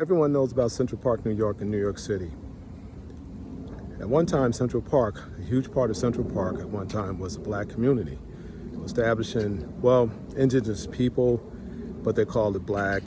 Everyone knows about Central Park, New York and New York City. At one time, Central Park, a huge part of Central Park at one time was a black community. Establishing, well, indigenous people, but they called it black,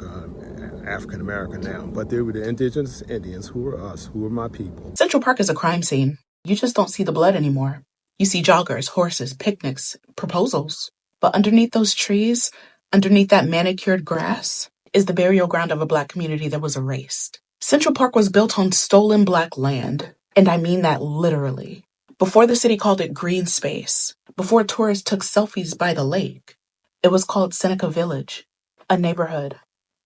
African American now. But they were the indigenous Indians who were us, who were my people. Central Park is a crime scene. You just don't see the blood anymore. You see joggers, horses, picnics, proposals. But underneath those trees, underneath that manicured grass, is the burial ground of a black community that was erased. Central Park was built on stolen black land, and I mean that literally. Before the city called it green space, before tourists took selfies by the lake, it was called Seneca Village, a neighborhood,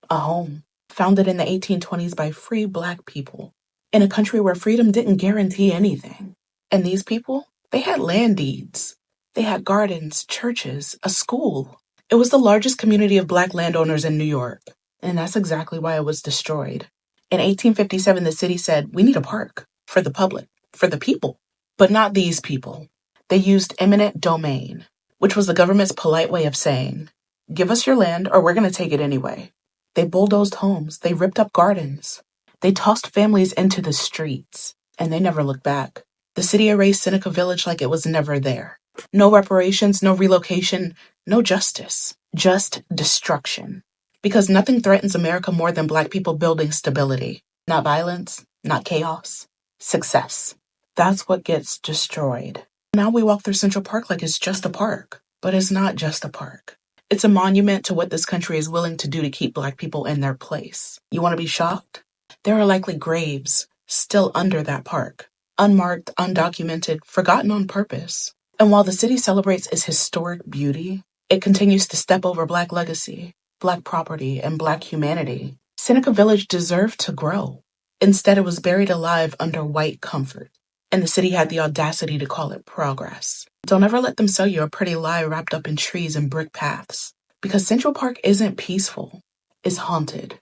a home, founded in the 1820s by free black people, in a country where freedom didn't guarantee anything. And these people, they had land deeds. They had gardens, churches, a school. It was the largest community of black landowners in New York, and that's exactly why it was destroyed. In 1857, the city said, we need a park for the public, for the people, but not these people. They used eminent domain, which was the government's polite way of saying, give us your land or we're going to take it anyway. They bulldozed homes, they ripped up gardens, they tossed families into the streets, and they never looked back. The city erased Seneca Village like it was never there. No reparations, no relocation, no justice, just destruction. Because nothing threatens America more than black people building stability. Not violence, not chaos, success. That's what gets destroyed. Now we walk through Central Park like it's just a park, but it's not just a park. It's a monument to what this country is willing to do to keep black people in their place. You want to be shocked? There are likely graves still under that park, unmarked, undocumented, forgotten on purpose. And while the city celebrates its historic beauty, it continues to step over black legacy, black property, and black humanity. Seneca Village deserved to grow. Instead, it was buried alive under white comfort, and the city had the audacity to call it progress. Don't ever let them sell you a pretty lie wrapped up in trees and brick paths, because Central Park isn't peaceful, it's haunted.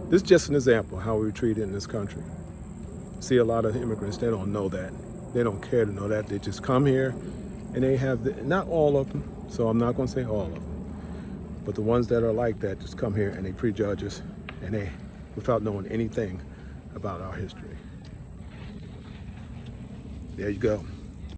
This is just an example of how we treat it in this country. See, a lot of immigrants, they don't know that. They don't care to know that. They just come here and they have, not all of them, so I'm not going to say all of them, but the ones that are like that just come here and they prejudge us and they, without knowing anything about our history. There you go.